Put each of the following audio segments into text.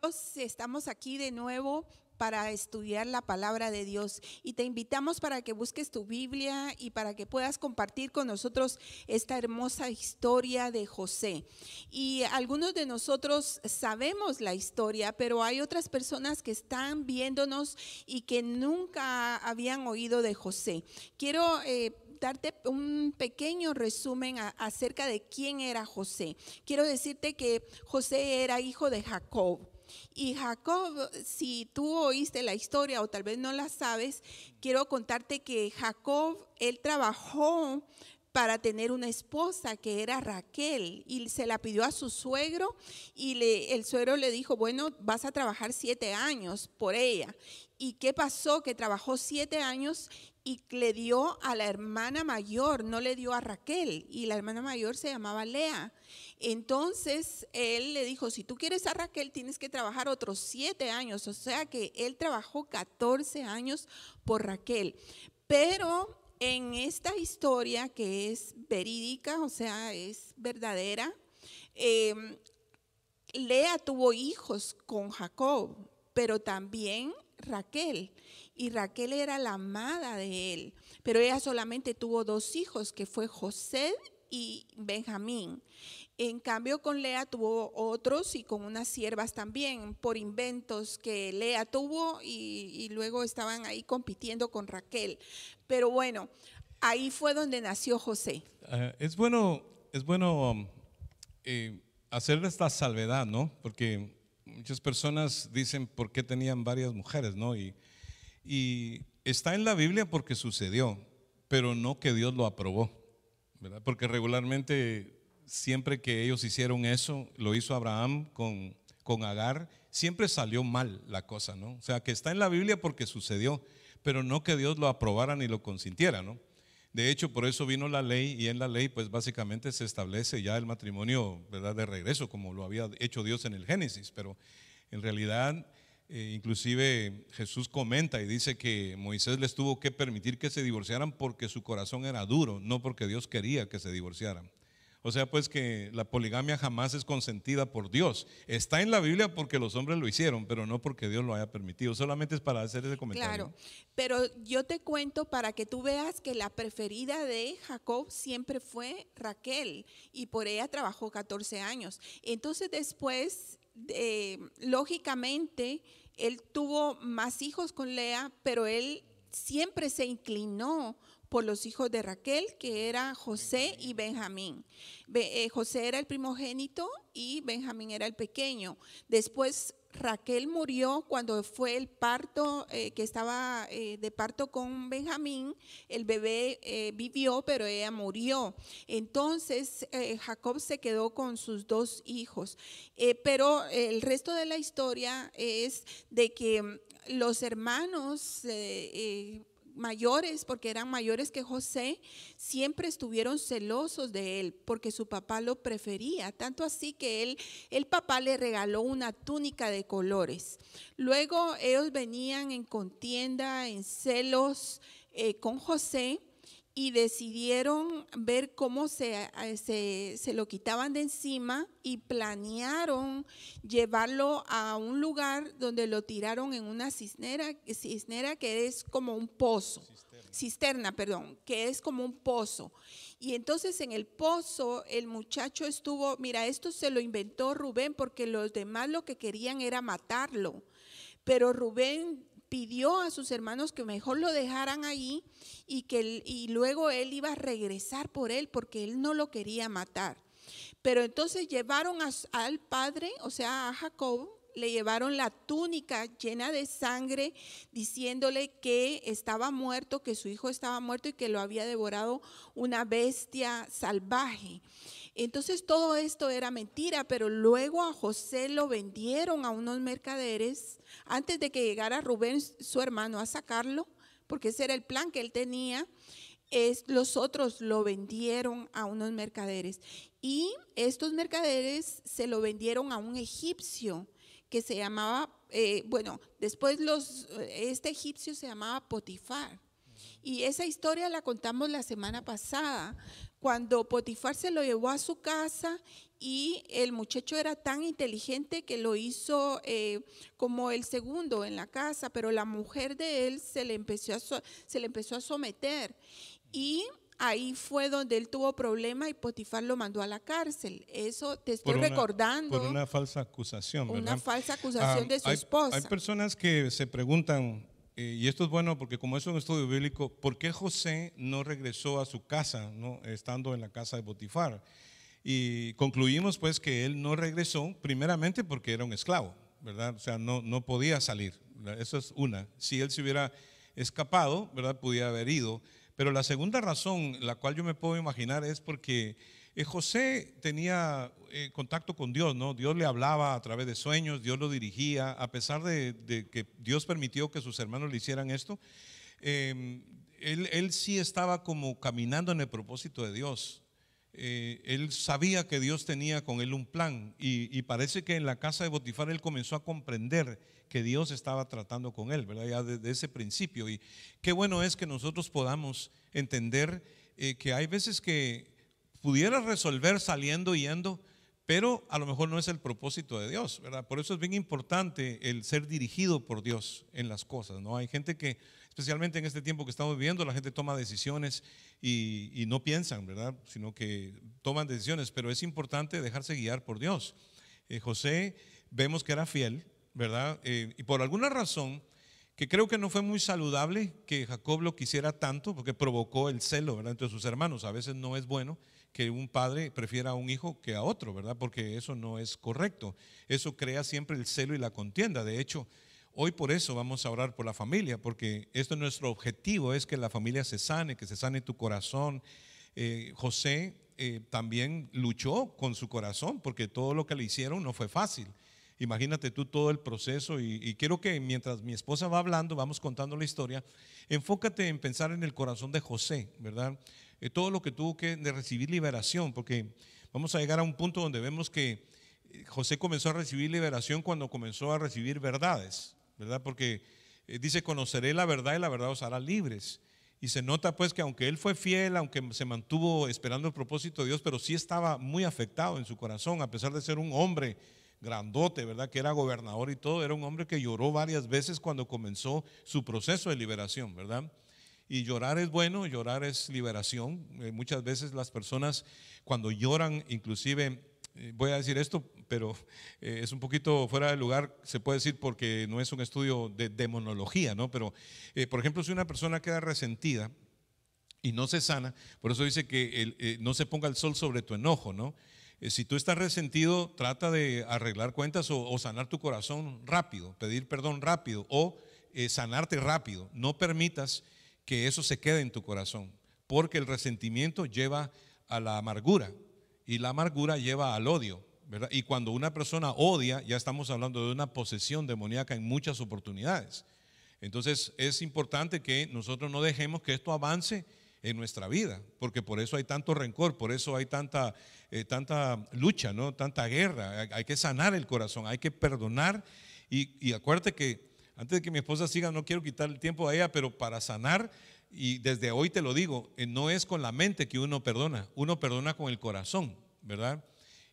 Dios, estamos aquí de nuevo para estudiar la palabra de Dios y te invitamos para que busques tu Biblia y para que puedas compartir con nosotros esta hermosa historia de José. Y algunos de nosotros sabemos la historia, pero hay otras personas que están viéndonos y que nunca habían oído de José. Quiero darte un pequeño resumen acerca de quién era José. Quiero decirte que José era hijo de Jacob. Y Jacob, si tú oíste la historia o tal vez no la sabes, quiero contarte que Jacob, él trabajó para tener una esposa que era Raquel y se la pidió a su suegro y el suegro le dijo, bueno, vas a trabajar 7 años por ella. ¿Y qué pasó? Que trabajó 7 años y le dio a la hermana mayor, no le dio a Raquel, y la hermana mayor se llamaba Lea. Entonces él le dijo, si tú quieres a Raquel tienes que trabajar otros 7 años, o sea que él trabajó 14 años por Raquel. Pero en esta historia que es verídica, o sea, es verdadera, Lea tuvo hijos con Jacob, pero también Raquel. Y Raquel era la amada de él, pero ella solamente tuvo 2 hijos, que fue José y Benjamín. En cambio con Lea tuvo otros y con unas siervas también, por inventos que Lea tuvo y luego estaban ahí compitiendo con Raquel. Pero bueno, ahí fue donde nació José. Es bueno hacer esta salvedad, ¿no? Porque muchas personas dicen por qué tenían varias mujeres, ¿no? Y está en la Biblia porque sucedió, pero no que Dios lo aprobó, ¿verdad? Porque regularmente siempre que ellos hicieron eso, lo hizo Abraham con Agar, siempre salió mal la cosa, ¿no? O sea, que está en la Biblia porque sucedió, pero no que Dios lo aprobara ni lo consintiera, ¿no? De hecho, por eso vino la ley, y en la ley pues básicamente se establece ya el matrimonio, ¿verdad?, de regreso, como lo había hecho Dios en el Génesis. Pero en realidad inclusive Jesús comenta y dice que Moisés les tuvo que permitir que se divorciaran porque su corazón era duro, no porque Dios quería que se divorciaran. O sea pues que la poligamia jamás es consentida por Dios. Está en la Biblia porque los hombres lo hicieron, pero no porque Dios lo haya permitido. Solamente es para hacer ese comentario. Claro, pero yo te cuento para que tú veas que la preferida de Jacob siempre fue Raquel y por ella trabajó 14 años. Entonces después, lógicamente, él tuvo más hijos con Lea, pero él siempre se inclinó por los hijos de Raquel, que era José y Benjamín. José era el primogénito y Benjamín era el pequeño. Después Raquel murió cuando fue el parto, que estaba de parto con Benjamín. El bebé vivió, pero ella murió. Entonces Jacob se quedó con sus 2 hijos. Pero el resto de la historia es de que los hermanos mayores, porque eran mayores que José, siempre estuvieron celosos de él porque su papá lo prefería, tanto así que el papá le regaló una túnica de colores. Luego ellos venían en contienda, en celos con José, y decidieron ver cómo se lo quitaban de encima y planearon llevarlo a un lugar donde lo tiraron en una cisterna que es como un pozo, cisterna, perdón, que es como un pozo. Y entonces en el pozo el muchacho estuvo, mira, esto se lo inventó Rubén porque los demás lo que querían era matarlo, pero Rubén pidió a sus hermanos que mejor lo dejaran ahí y luego él iba a regresar por él porque él no lo quería matar. Pero entonces llevaron al padre, o sea a Jacob, le llevaron la túnica llena de sangre diciéndole que estaba muerto, que su hijo estaba muerto y que lo había devorado una bestia salvaje. Entonces todo esto era mentira, pero luego a José lo vendieron a unos mercaderes antes de que llegara Rubén, su hermano, a sacarlo, porque ese era el plan que él tenía. Los otros lo vendieron a unos mercaderes y estos mercaderes se lo vendieron a un egipcio que se llamaba, después este egipcio se llamaba Potifar. Y esa historia la contamos la semana pasada, cuando Potifar se lo llevó a su casa y el muchacho era tan inteligente que lo hizo como el segundo en la casa, pero la mujer de él se le empezó a someter. Y ahí fue donde él tuvo problema y Potifar lo mandó a la cárcel. Eso te estoy recordando. Por una falsa acusación, ¿verdad? Una falsa acusación de su esposa. Hay personas que se preguntan, y esto es bueno porque como es un estudio bíblico, ¿por qué José no regresó a su casa, ¿no? Estando en la casa de Potifar? Y concluimos pues que él no regresó primeramente porque era un esclavo, ¿verdad? O sea, no podía salir, ¿verdad? Eso es una. Si él se hubiera escapado, ¿verdad? Pudiera haber ido. Pero la segunda razón, la cual yo me puedo imaginar, es porque José tenía contacto con Dios, ¿no? Dios le hablaba a través de sueños, Dios lo dirigía, a pesar de que Dios permitió que sus hermanos le hicieran esto. Él sí estaba como caminando en el propósito de Dios. Él sabía que Dios tenía con él un plan y parece que en la casa de Potifar él comenzó a comprender que Dios estaba tratando con él, ¿verdad? Ya desde ese principio. Y qué bueno es que nosotros podamos entender que hay veces que pudiera resolver saliendo y yendo, pero a lo mejor no es el propósito de Dios, ¿verdad? Por eso es bien importante el ser dirigido por Dios en las cosas, ¿no? Hay gente que, especialmente en este tiempo que estamos viviendo, la gente toma decisiones y no piensan, ¿verdad? Sino que toman decisiones, pero es importante dejarse guiar por Dios. José vemos que era fiel, ¿verdad? Y por alguna razón que creo que no fue muy saludable que Jacob lo quisiera tanto, porque provocó el celo, ¿verdad? Entre sus hermanos. A veces no es bueno que un padre prefiera a un hijo que a otro, ¿verdad? Porque eso no es correcto. Eso crea siempre el celo y la contienda. De hecho, hoy por eso vamos a orar por la familia, porque esto es nuestro objetivo, es que la familia se sane, que se sane tu corazón. José también luchó con su corazón, porque todo lo que le hicieron no fue fácil. Imagínate tú todo el proceso y quiero que mientras mi esposa va hablando, vamos contando la historia, enfócate en pensar en el corazón de José, ¿verdad? Todo lo que tuvo que de recibir liberación, porque vamos a llegar a un punto donde vemos que José comenzó a recibir liberación cuando comenzó a recibir verdades, ¿verdad? Porque dice, conoceré la verdad y la verdad os hará libres. Y se nota pues que aunque él fue fiel, aunque se mantuvo esperando el propósito de Dios, pero sí estaba muy afectado en su corazón, a pesar de ser un hombre grandote, ¿verdad? Que era gobernador y todo, era un hombre que lloró varias veces cuando comenzó su proceso de liberación, ¿verdad? Y llorar es bueno, llorar es liberación. Muchas veces las personas cuando lloran, inclusive, voy a decir esto, pero es un poquito fuera de lugar, se puede decir porque no es un estudio de demonología, ¿no? Pero, por ejemplo, si una persona queda resentida y no se sana, por eso dice que no se ponga el sol sobre tu enojo, ¿no? Si tú estás resentido, trata de arreglar cuentas o sanar tu corazón rápido, pedir perdón rápido o sanarte rápido. No permitas que eso se quede en tu corazón, porque el resentimiento lleva a la amargura y la amargura lleva al odio, ¿verdad? Y cuando una persona odia, ya estamos hablando de una posesión demoníaca en muchas oportunidades. Entonces es importante que nosotros no dejemos que esto avance en nuestra vida, porque por eso hay tanto rencor, por eso hay tanta lucha, ¿no? Tanta guerra. Hay que sanar el corazón, hay que perdonar y acuérdate que antes de que mi esposa siga, no quiero quitar el tiempo a ella, pero para sanar, y desde hoy te lo digo, no es con la mente que uno perdona con el corazón, ¿verdad?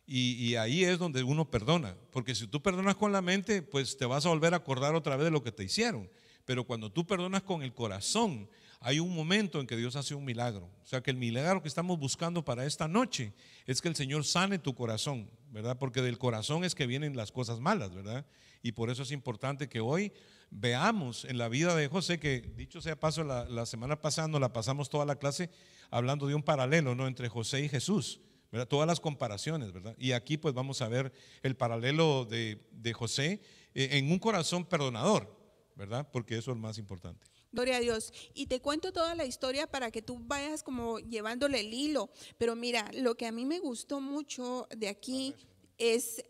Y ahí es donde uno perdona, porque si tú perdonas con la mente, pues te vas a volver a acordar otra vez de lo que te hicieron, pero cuando tú perdonas con el corazón, hay un momento en que Dios hace un milagro. O sea que el milagro que estamos buscando para esta noche es que el Señor sane tu corazón, ¿verdad? Porque del corazón es que vienen las cosas malas, ¿verdad? Y por eso es importante que hoy veamos en la vida de José, que dicho sea paso, la semana pasada nos la pasamos toda la clase hablando de un paralelo, ¿no? Entre José y Jesús, ¿verdad? Todas las comparaciones, ¿verdad? Y aquí pues vamos a ver el paralelo de José en un corazón perdonador, ¿verdad? Porque eso es lo más importante. Gloria a Dios. Y te cuento toda la historia para que tú vayas como llevándole el hilo. Pero mira, lo que a mí me gustó mucho de aquí es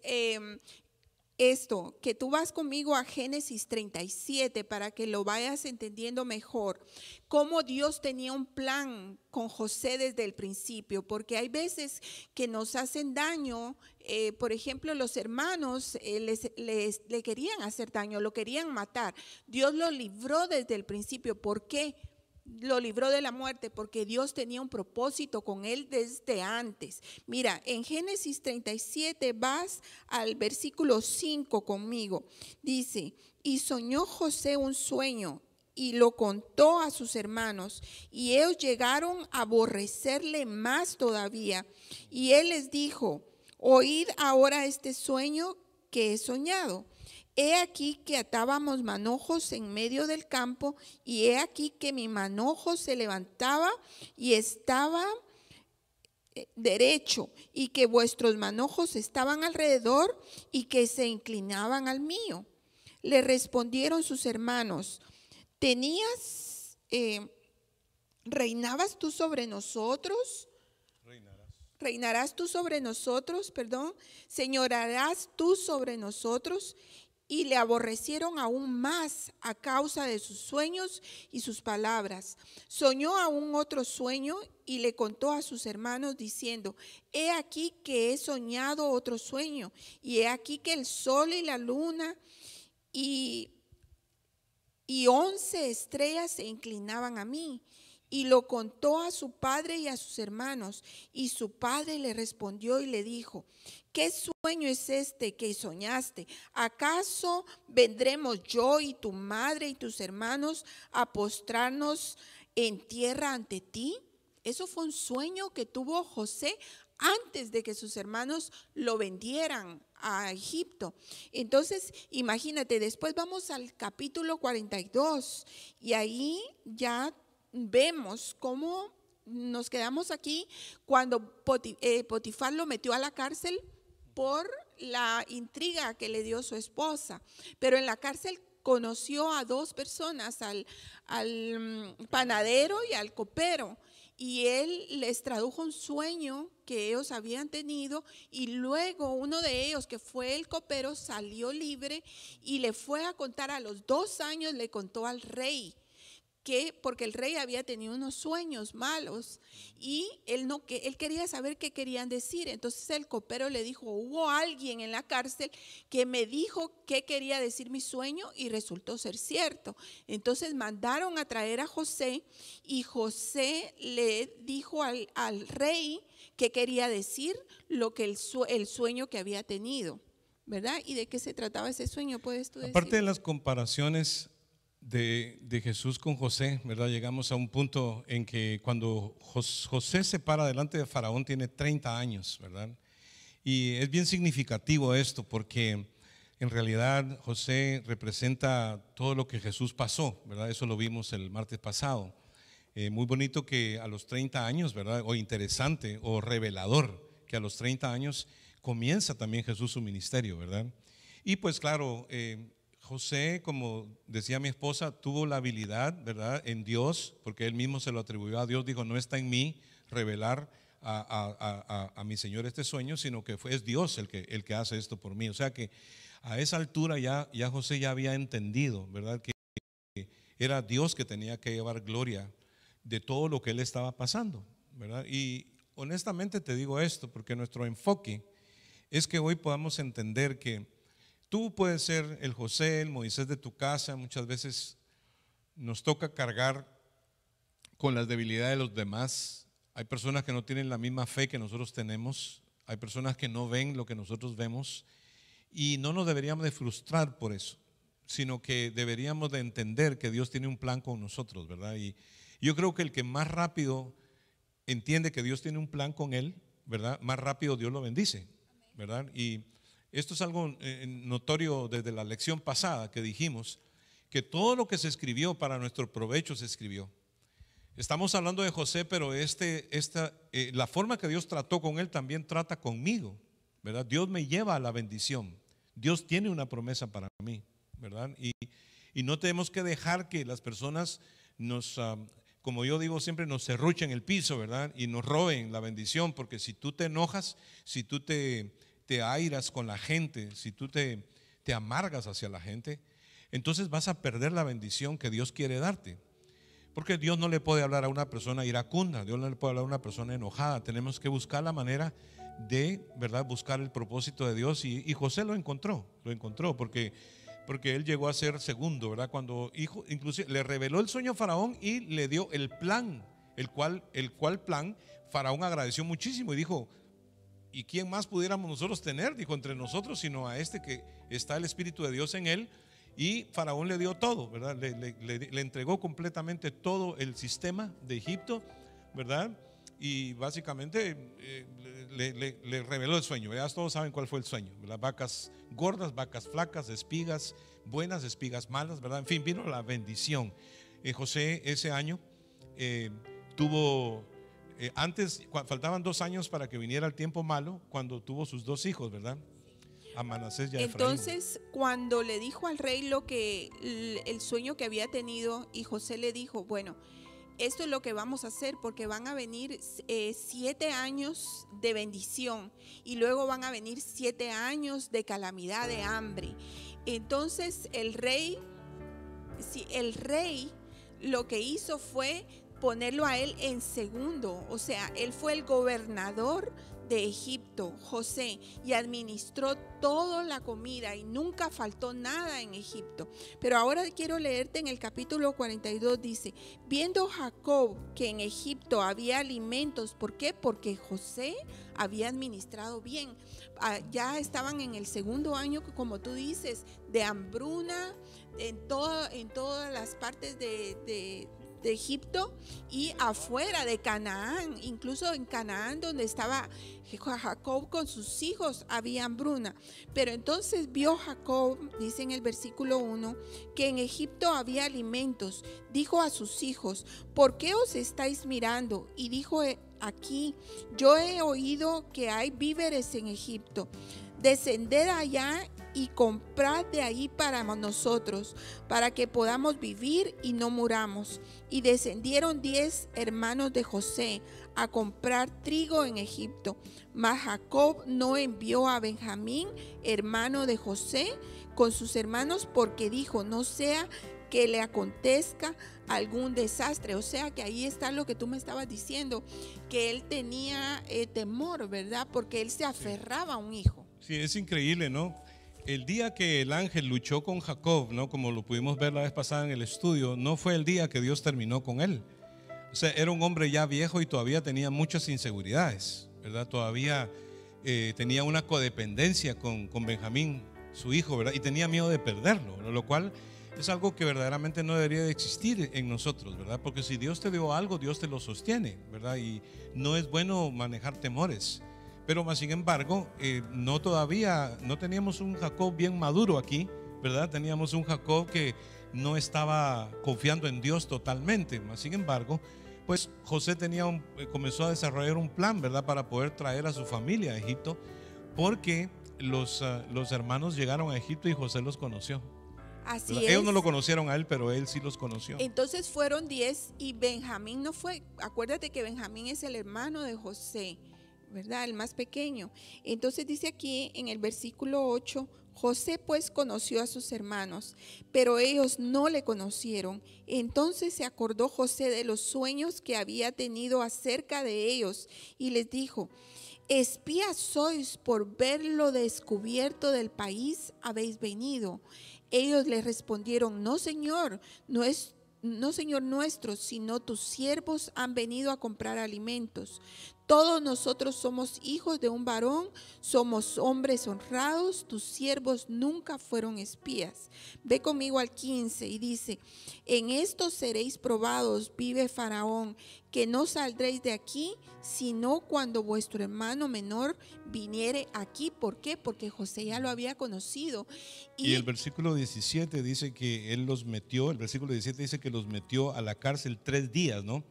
esto, que tú vas conmigo a Génesis 37 para que lo vayas entendiendo mejor. Cómo Dios tenía un plan con José desde el principio, porque hay veces que nos hacen daño. Por ejemplo, los hermanos le querían hacer daño, lo querían matar. Dios lo libró desde el principio. ¿Por qué? lo libró de la muerte porque Dios tenía un propósito con él desde antes. Mira, en Génesis 37 vas al versículo 5 conmigo. Dice, y soñó José un sueño y lo contó a sus hermanos, y ellos llegaron a aborrecerle más todavía. Y él les dijo, oíd ahora este sueño que he soñado. He aquí que atábamos manojos en medio del campo, y he aquí que mi manojo se levantaba y estaba derecho, y que vuestros manojos estaban alrededor y que se inclinaban al mío. Le respondieron sus hermanos, ¿reinabas tú sobre nosotros? ¿Reinarás tú sobre nosotros? ¿Señorarás tú sobre nosotros? Y le aborrecieron aún más a causa de sus sueños y sus palabras. Soñó aún otro sueño y le contó a sus hermanos diciendo, he aquí que he soñado otro sueño, y he aquí que el sol y la luna y 11 estrellas se inclinaban a mí. Y lo contó a su padre y a sus hermanos. Y su padre le respondió y le dijo, ¿qué sueño es este que soñaste? ¿Acaso vendremos yo y tu madre y tus hermanos a postrarnos en tierra ante ti? Eso fue un sueño que tuvo José antes de que sus hermanos lo vendieran a Egipto. Entonces, imagínate, después vamos al capítulo 42 y ahí ya vemos cómo nos quedamos aquí cuando Potifar lo metió a la cárcel por la intriga que le dio su esposa. Pero en la cárcel conoció a dos personas, al panadero y al copero. Y él les tradujo un sueño que ellos habían tenido, y luego uno de ellos, que fue el copero, salió libre y le fue a contar a los 2 años, le contó al rey. Porque el rey había tenido unos sueños malos y él quería saber qué querían decir. Entonces el copero le dijo, hubo alguien en la cárcel que me dijo qué quería decir mi sueño, y resultó ser cierto. Entonces mandaron a traer a José, y José le dijo al rey qué quería decir, lo que el sueño que había tenido, ¿verdad? ¿Y de qué se trataba ese sueño? ¿Puedes tú decir? Aparte de las comparaciones de Jesús con José, ¿verdad? Llegamos a un punto en que cuando José se para delante de Faraón tiene 30 años, ¿verdad? Y es bien significativo esto porque en realidad José representa todo lo que Jesús pasó, ¿verdad? Eso lo vimos el martes pasado. Muy bonito que a los 30 años, ¿verdad? O interesante o revelador que a los 30 años comienza también Jesús su ministerio, ¿verdad? Y pues claro, José, como decía mi esposa, tuvo la habilidad, ¿verdad?, en Dios, porque él mismo se lo atribuyó a Dios. Dijo, no está en mí revelar a mi Señor este sueño, sino que es Dios el que hace esto por mí. O sea que a esa altura ya José ya había entendido, ¿verdad?, que era Dios que tenía que llevar gloria de todo lo que él estaba pasando, ¿verdad? Y honestamente te digo esto porque nuestro enfoque es que hoy podamos entender que tú puedes ser el José, el Moisés de tu casa. Muchas veces nos toca cargar con las debilidades de los demás. Hay personas que no tienen la misma fe que nosotros tenemos. Hay personas que no ven lo que nosotros vemos. Y no nos deberíamos de frustrar por eso, sino que deberíamos de entender que Dios tiene un plan con nosotros, ¿verdad? Y yo creo que el que más rápido entiende que Dios tiene un plan con él, ¿verdad?, más rápido Dios lo bendice, ¿verdad? Y esto es algo notorio desde la lección pasada que dijimos, que todo lo que se escribió para nuestro provecho se escribió. Estamos hablando de José, pero la forma que Dios trató con él también trata conmigo, ¿verdad? Dios me lleva a la bendición. Dios tiene una promesa para mí, ¿verdad? Y no tenemos que dejar que las personas como yo digo siempre, nos serruchen el piso, ¿verdad? Y nos roben la bendición, porque si tú te enojas, si tú te airas con la gente, si tú te amargas hacia la gente, entonces vas a perder la bendición que Dios quiere darte. Porque Dios no le puede hablar a una persona iracunda, Dios no le puede hablar a una persona enojada. Tenemos que buscar la manera de, ¿verdad?, buscar el propósito de Dios. Y José lo encontró, porque porque él llegó a ser segundo, ¿verdad? Cuando hijo, inclusive le reveló el sueño a Faraón y le dio el plan, el cual plan Faraón agradeció muchísimo y dijo: ¿y quién más pudiéramos nosotros tener? Dijo, entre nosotros, sino a este que está el Espíritu de Dios en él. Y Faraón le dio todo, ¿verdad? Le entregó completamente todo el sistema de Egipto, ¿verdad? Y básicamente le reveló el sueño. Ya todos saben cuál fue el sueño: las vacas gordas, vacas flacas, espigas buenas, espigas malas, ¿verdad? En fin, vino la bendición. José ese año tuvo, antes faltaban 2 años para que viniera el tiempo malo, cuando tuvo sus 2 hijos, ¿verdad? A Manasés y a Efraín. Entonces, cuando le dijo al rey lo que el sueño que había tenido, y José le dijo: bueno, esto es lo que vamos a hacer, porque van a venir 7 años de bendición y luego van a venir 7 años de calamidad, de hambre. Entonces el rey lo que hizo fue ponerlo a él en segundo, o sea, él fue el gobernador de Egipto, José, y administró toda la comida y nunca faltó nada en Egipto. Pero ahora quiero leerte en el capítulo 42, dice: viendo Jacob que en Egipto había alimentos, ¿por qué? Porque José había administrado bien. Ya estaban en el segundo año, como tú dices, de hambruna en todas las partes de Egipto y afuera de Canaán, incluso en Canaán donde estaba Jacob con sus hijos, había hambruna. Pero entonces vio Jacob, dice en el versículo 1, que en Egipto había alimentos. Dijo a sus hijos: ¿por qué os estáis mirando? Y dijo aquí: yo he oído que hay víveres en Egipto. Descended allá y comprad de ahí para nosotros, para que podamos vivir y no muramos. Y descendieron 10 hermanos de José a comprar trigo en Egipto. Mas Jacob no envió a Benjamín, hermano de José, con sus hermanos, porque dijo: no sea que le acontezca algún desastre. O sea que ahí está lo que tú me estabas diciendo, que él tenía temor, ¿verdad? Porque él se aferraba a un hijo. Sí, es increíble, ¿no? El día que el ángel luchó con Jacob, ¿no? Como lo pudimos ver la vez pasada en el estudio, no fue el día que Dios terminó con él. O sea, era un hombre ya viejo y todavía tenía muchas inseguridades, ¿verdad? Todavía tenía una codependencia con Benjamín, su hijo, ¿verdad? Y tenía miedo de perderlo, ¿no? Lo cual es algo que verdaderamente no debería de existir en nosotros, ¿verdad? Porque si Dios te dio algo, Dios te lo sostiene, ¿verdad? Y no es bueno manejar temores. Pero más sin embargo, no teníamos un Jacob bien maduro aquí, ¿verdad? Teníamos un Jacob que no estaba confiando en Dios totalmente. Más sin embargo, pues José comenzó a desarrollar un plan, ¿verdad? Para poder traer a su familia a Egipto, porque los hermanos llegaron a Egipto y José los conoció. Así ¿verdad? es. Ellos no lo conocieron a él, pero él sí los conoció. Entonces fueron 10 y Benjamín no fue. Acuérdate que Benjamín es el hermano de José, ¿verdad? El más pequeño. Entonces dice aquí en el versículo 8: José pues conoció a sus hermanos, pero ellos no le conocieron. Entonces se acordó José de los sueños que había tenido acerca de ellos y les dijo: espías sois, por ver lo descubierto del país habéis venido. Ellos le respondieron: no, Señor, no, Señor nuestro, sino tus siervos han venido a comprar alimentos. Todos nosotros somos hijos de un varón, somos hombres honrados, tus siervos nunca fueron espías. Ve conmigo al 15 y dice: en esto seréis probados, vive Faraón, que no saldréis de aquí, sino cuando vuestro hermano menor viniere aquí. ¿Por qué? Porque José ya lo había conocido. Y el versículo 17 dice que él los metió, el versículo 17 dice que los metió a la cárcel 3 días, ¿no?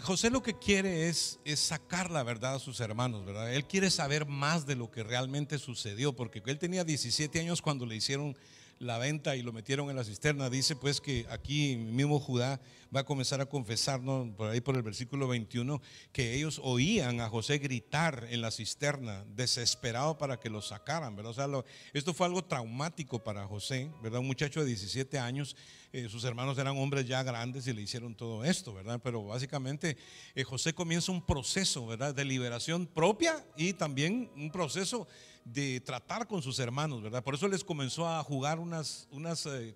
José lo que quiere es sacar la verdad a sus hermanos, ¿verdad? Él quiere saber más de lo que realmente sucedió, porque él tenía 17 años cuando le hicieron la venta y lo metieron en la cisterna. Dice pues que aquí mismo Judá va a comenzar a confesar, ¿no? Por ahí por el versículo 21, que ellos oían a José gritar en la cisterna, desesperado para que lo sacaran, ¿verdad? O sea, esto fue algo traumático para José, ¿verdad? Un muchacho de 17 años, sus hermanos eran hombres ya grandes y le hicieron todo esto, ¿verdad? Pero básicamente José comienza un proceso, ¿verdad? De liberación propia y también un proceso de tratar con sus hermanos, ¿verdad? Por eso les comenzó a jugar unas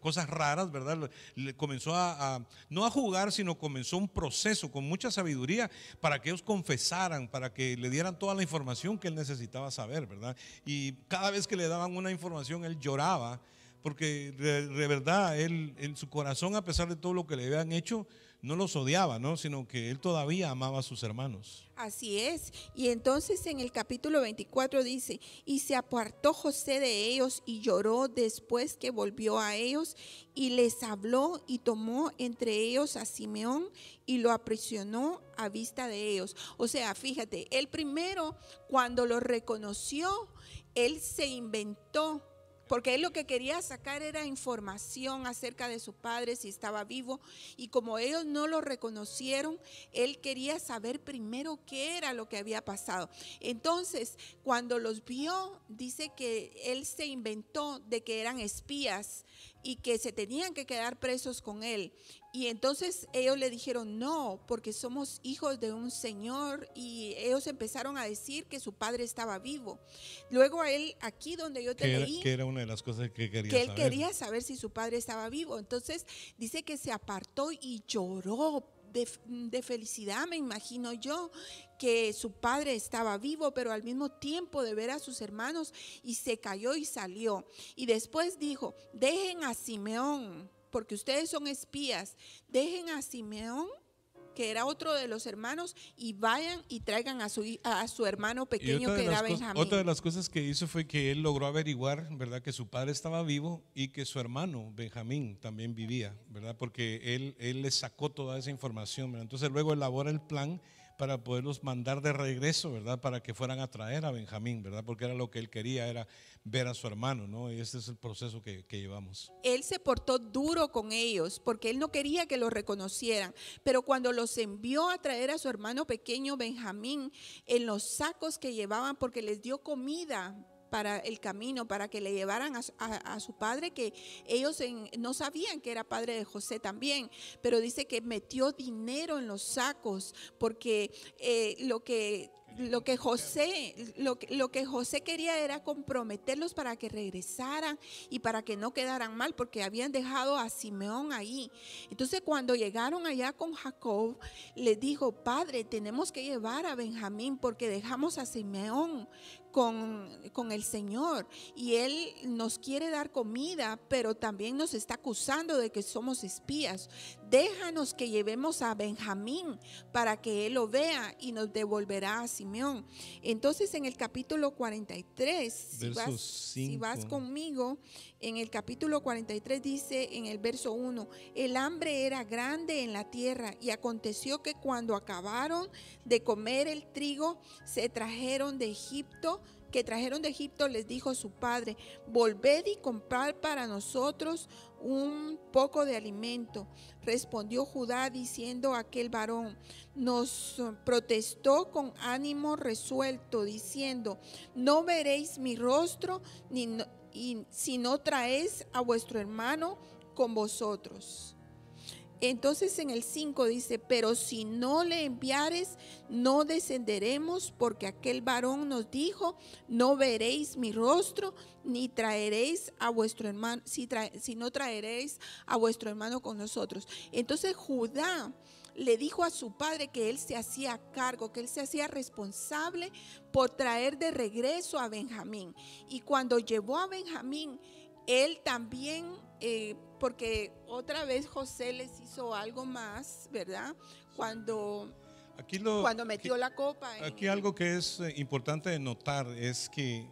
cosas raras, ¿verdad? Le comenzó no a jugar, sino comenzó un proceso con mucha sabiduría para que ellos confesaran, para que le dieran toda la información que él necesitaba saber, ¿verdad? Y cada vez que le daban una información, él lloraba, porque de verdad, él en su corazón, a pesar de todo lo que le habían hecho, no los odiaba, ¿no? Sino que él todavía amaba a sus hermanos. Así es. Y entonces en el capítulo 24 dice, y se apartó José de ellos y lloró después que volvió a ellos y les habló y tomó entre ellos a Simeón y lo aprisionó a vista de ellos. O sea, fíjate, él primero cuando lo reconoció, él se inventó. Porque él lo que quería sacar era información acerca de su padre, si estaba vivo. Y como ellos no lo reconocieron, él quería saber primero qué era lo que había pasado. Entonces, cuando los vio, dice que él se inventó de que eran espías y que se tenían que quedar presos con él. Y entonces ellos le dijeron, no, porque somos hijos de un señor. Y ellos empezaron a decir que su padre estaba vivo. Luego a él, aquí donde yo te leí, que era una de las cosas que quería que él saber. quería saber si su padre estaba vivo. Entonces dice que se apartó y lloró de felicidad, me imagino yo, que su padre estaba vivo, pero al mismo tiempo de ver a sus hermanos, y se cayó y salió. Y después dijo, dejen a Simeón, porque ustedes son espías, dejen a Simeón, que era otro de los hermanos, y vayan y traigan a su hermano pequeño que era Benjamín. Otra de las cosas que hizo fue que él logró averiguar, ¿verdad?, que su padre estaba vivo y que su hermano Benjamín también vivía, ¿verdad? Porque él le sacó toda esa información, ¿verdad? Entonces luego elabora el plan para poderlos mandar de regreso, ¿verdad? Para que fueran a traer a Benjamín, ¿verdad? Porque era lo que él quería, era ver a su hermano, ¿no? Y este es el proceso que llevamos. Él se portó duro con ellos porque él no quería que los reconocieran, pero cuando los envió a traer a su hermano pequeño Benjamín en los sacos que llevaban, porque les dio comida para el camino, para que le llevaran a su padre, que ellos no sabían que era padre de José también, pero dice que metió dinero en los sacos, porque lo que José quería era comprometerlos para que regresaran y para que no quedaran mal, porque habían dejado a Simeón ahí. Entonces cuando llegaron allá con Jacob, les dijo, padre, tenemos que llevar a Benjamín porque dejamos a Simeón con el Señor y él nos quiere dar comida, pero también nos está acusando de que somos espías. Déjanos que llevemos a Benjamín para que él lo vea y nos devolverá a Simeón. Entonces en el capítulo 43, si vas conmigo, en el capítulo 43 dice en el verso 1, el hambre era grande en la tierra y aconteció que cuando acabaron de comer el trigo, trajeron de Egipto, les dijo su padre, volved y comprad para nosotros un poco de alimento. Respondió Judá diciendo a aquel varón, nos protestó con ánimo resuelto, diciendo, no veréis mi rostro y si no traéis a vuestro hermano con vosotros. Entonces en el 5 dice, pero si no le enviares, no descenderemos, porque aquel varón nos dijo, no veréis mi rostro, ni traeréis a vuestro hermano, si no traeréis a vuestro hermano con nosotros. Entonces Judá le dijo a su padre que él se hacía cargo, que él se hacía responsable por traer de regreso a Benjamín. Y cuando llevó a Benjamín, él también, porque otra vez José les hizo algo más, ¿verdad? Cuando metió la copa. Aquí algo que es importante de notar es que,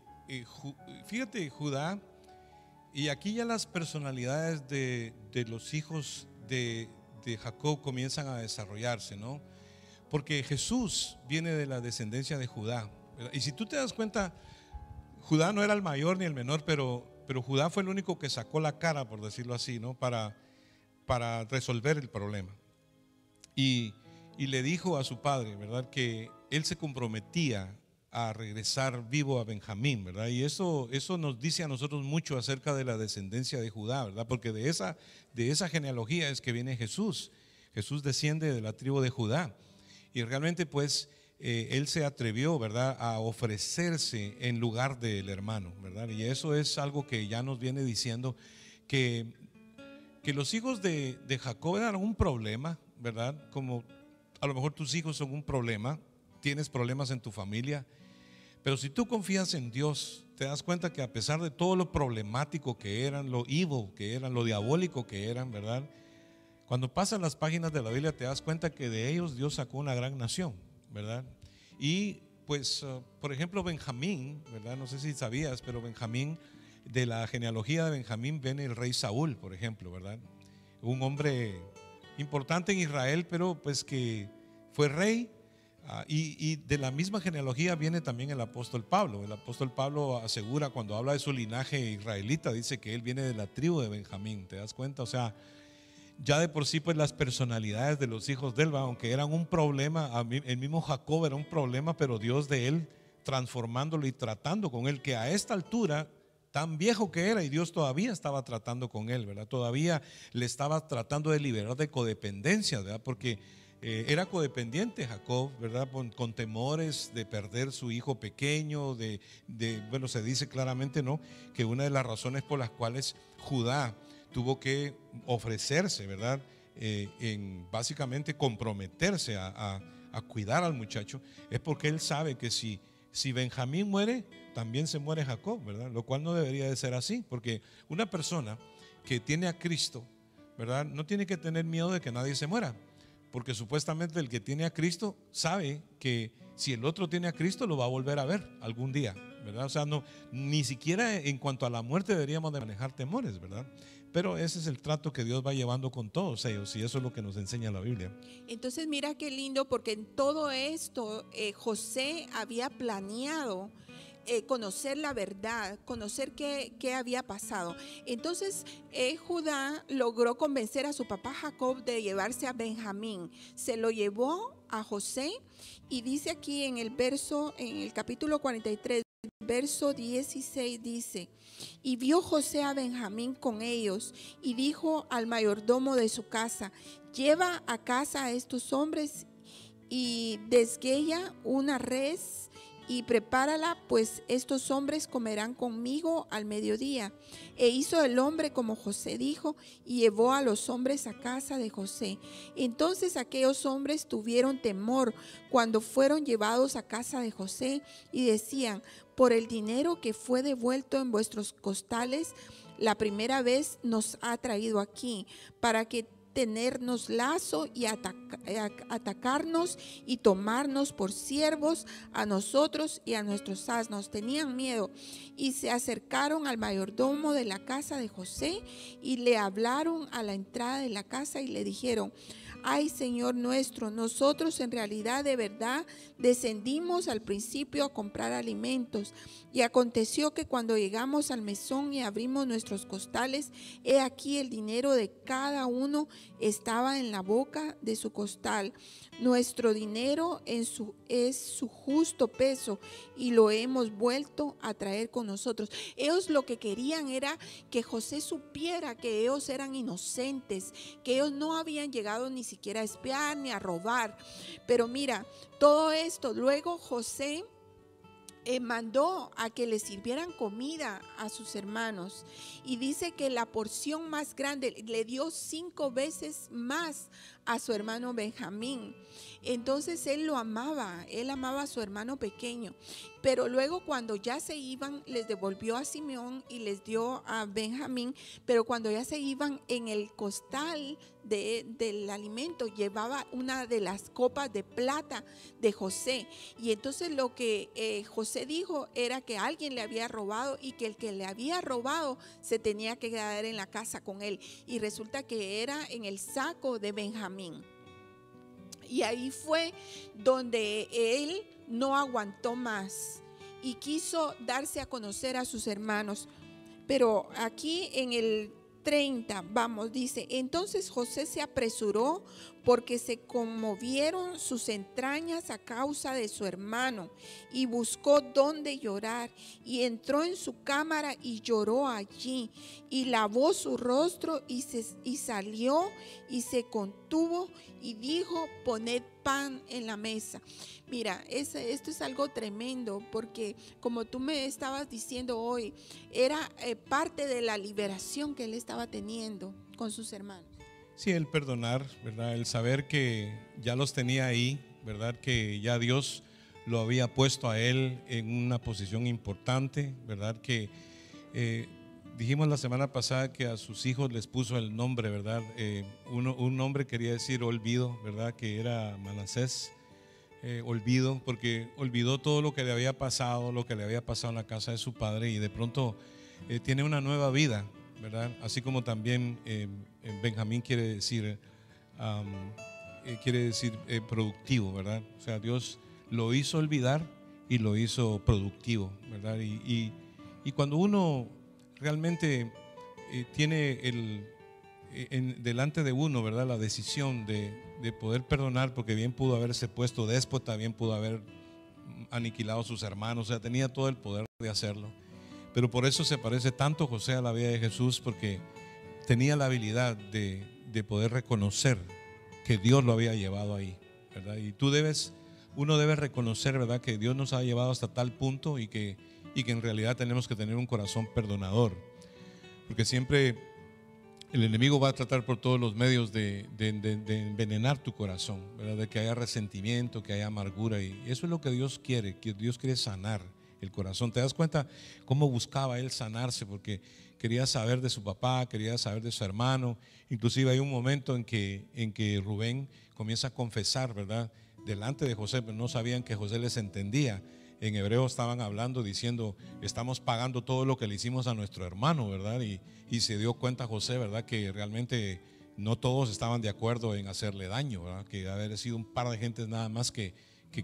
fíjate, Judá, y aquí ya las personalidades de los hijos de Jacob comienzan a desarrollarse, ¿no? Porque Jesús viene de la descendencia de Judá, ¿verdad? Y si tú te das cuenta, Judá no era el mayor ni el menor, pero Judá fue el único que sacó la cara, por decirlo así, ¿no? Para resolver el problema. Y le dijo a su padre, ¿verdad?, que él se comprometía a regresar vivo a Benjamín, ¿verdad? Y eso nos dice a nosotros mucho acerca de la descendencia de Judá, ¿verdad? Porque de esa genealogía es que viene Jesús. Jesús desciende de la tribu de Judá. Y realmente, pues, él se atrevió, ¿verdad?, a ofrecerse en lugar del hermano, ¿verdad? Y eso es algo que ya nos viene diciendo que los hijos de Jacob eran un problema, ¿verdad? Como a lo mejor tus hijos son un problema, tienes problemas en tu familia, pero si tú confías en Dios, te das cuenta que a pesar de todo lo problemático que eran, lo evil que eran, lo diabólico que eran, ¿verdad? Cuando pasan las páginas de la Biblia te das cuenta que de ellos Dios sacó una gran nación, ¿verdad? Y pues, por ejemplo, Benjamín, ¿verdad? No sé si sabías, pero Benjamín, de la genealogía de Benjamín viene el rey Saúl, por ejemplo, ¿verdad? Un hombre importante en Israel, pero pues que fue rey. Y de la misma genealogía viene también el apóstol Pablo. El apóstol Pablo asegura, cuando habla de su linaje israelita, dice que él viene de la tribu de Benjamín. ¿Te das cuenta? O sea, ya de por sí pues las personalidades de los hijos de él, aunque eran un problema, el mismo Jacob era un problema, pero Dios de él transformándolo y tratando con él, que a esta altura tan viejo que era, y Dios todavía estaba tratando con él, ¿verdad? Todavía le estaba tratando de liberar de codependencia, ¿verdad? Porque era codependiente Jacob, ¿verdad? Con temores de perder su hijo pequeño, bueno, se dice claramente, ¿no?, que una de las razones por las cuales Judá tuvo que ofrecerse, ¿verdad?, en básicamente comprometerse a cuidar al muchacho, es porque él sabe que si Benjamín muere, también se muere Jacob, ¿verdad? Lo cual no debería de ser así, porque una persona que tiene a Cristo, ¿verdad?, no tiene que tener miedo de que nadie se muera, porque supuestamente el que tiene a Cristo sabe que si el otro tiene a Cristo lo va a volver a ver algún día, ¿verdad? O sea, no, ni siquiera en cuanto a la muerte deberíamos de manejar temores, ¿verdad? Pero ese es el trato que Dios va llevando con todos ellos, y eso es lo que nos enseña la Biblia. Entonces mira qué lindo, porque en todo esto José había planeado conocer la verdad, conocer qué había pasado. Entonces Judá logró convencer a su papá Jacob de llevarse a Benjamín. Se lo llevó a José, y dice aquí en el capítulo 43, verso 16, dice: y vio José a Benjamín con ellos, y dijo al mayordomo de su casa: lleva a casa a estos hombres y desguella una res y prepárala, pues estos hombres comerán conmigo al mediodía. E hizo el hombre como José dijo, y llevó a los hombres a casa de José. Entonces aquellos hombres tuvieron temor cuando fueron llevados a casa de José, y decían: por el dinero que fue devuelto en vuestros costales la primera vez nos ha traído aquí, para que tenernos lazo y atacarnos y tomarnos por siervos a nosotros y a nuestros asnos. Tenían miedo y se acercaron al mayordomo de la casa de José y le hablaron a la entrada de la casa y le dijeron: ay, Señor nuestro, nosotros en realidad de verdad descendimos al principio a comprar alimentos. Y aconteció que cuando llegamos al mesón y abrimos nuestros costales, he aquí el dinero de cada uno estaba en la boca de su costal. Nuestro dinero es su justo peso, y lo hemos vuelto a traer con nosotros. Ellos lo que querían era que José supiera que ellos eran inocentes, que ellos no habían llegado ni siquiera a espiar ni a robar. Pero mira, todo esto, luego José mandó a que le sirvieran comida a sus hermanos, y dice que la porción más grande le dio 5 veces más a su hermano Benjamín. Entonces él amaba a su hermano pequeño. Pero luego, cuando ya se iban, les devolvió a Simeón y les dio a Benjamín. Pero cuando ya se iban, en el costal del alimento llevaba una de las copas de plata de José. Y entonces lo que José dijo era que alguien le había robado, y que el que le había robado se tenía que quedar en la casa con él. Y resulta que era en el saco de Benjamín. Y ahí fue donde él no aguantó más y quiso darse a conocer a sus hermanos. Pero aquí en el 30, dice: entonces José se apresuró porque se conmovieron sus entrañas a causa de su hermano, y buscó dónde llorar, y entró en su cámara y lloró allí, y lavó su rostro y salió y se contuvo y dijo: poned pan en la mesa. Mira, esto es algo tremendo, porque como tú me estabas diciendo hoy, era parte de la liberación que él estaba teniendo con sus hermanos. Sí, el perdonar, ¿verdad? El saber que ya los tenía ahí, ¿verdad? Que ya Dios lo había puesto a él en una posición importante, ¿verdad? Que dijimos la semana pasada que a sus hijos les puso el nombre, ¿verdad? Un nombre quería decir olvido, ¿verdad? Que era Manasés, olvido, porque olvidó todo lo que le había pasado, en la casa de su padre, y de pronto tiene una nueva vida, ¿verdad? Así como también Benjamín quiere decir productivo, ¿verdad? O sea, Dios lo hizo olvidar y lo hizo productivo, ¿verdad? Y cuando uno realmente tiene delante de uno, ¿verdad?, la decisión de poder perdonar, porque bien pudo haberse puesto déspota, bien pudo haber aniquilado a sus hermanos, o sea, tenía todo el poder de hacerlo. Pero por eso se parece tanto José a la vida de Jesús, porque tenía la habilidad de poder reconocer que Dios lo había llevado ahí, ¿verdad? Y uno debe reconocer, ¿verdad?, que Dios nos ha llevado hasta tal punto y que en realidad tenemos que tener un corazón perdonador, porque siempre el enemigo va a tratar por todos los medios de envenenar tu corazón, ¿verdad?, de que haya resentimiento, que haya amargura, y eso es lo que Dios quiere sanar el corazón. ¿Te das cuenta cómo buscaba él sanarse? Porque quería saber de su papá, quería saber de su hermano. Inclusive hay un momento en que Rubén comienza a confesar, ¿verdad?, delante de José, pero no sabían que José les entendía. En hebreo estaban hablando, diciendo: estamos pagando todo lo que le hicimos a nuestro hermano, ¿verdad? Y se dio cuenta José, ¿verdad?, que realmente no todos estaban de acuerdo en hacerle daño, ¿verdad?, que haber sido un par de gentes nada más que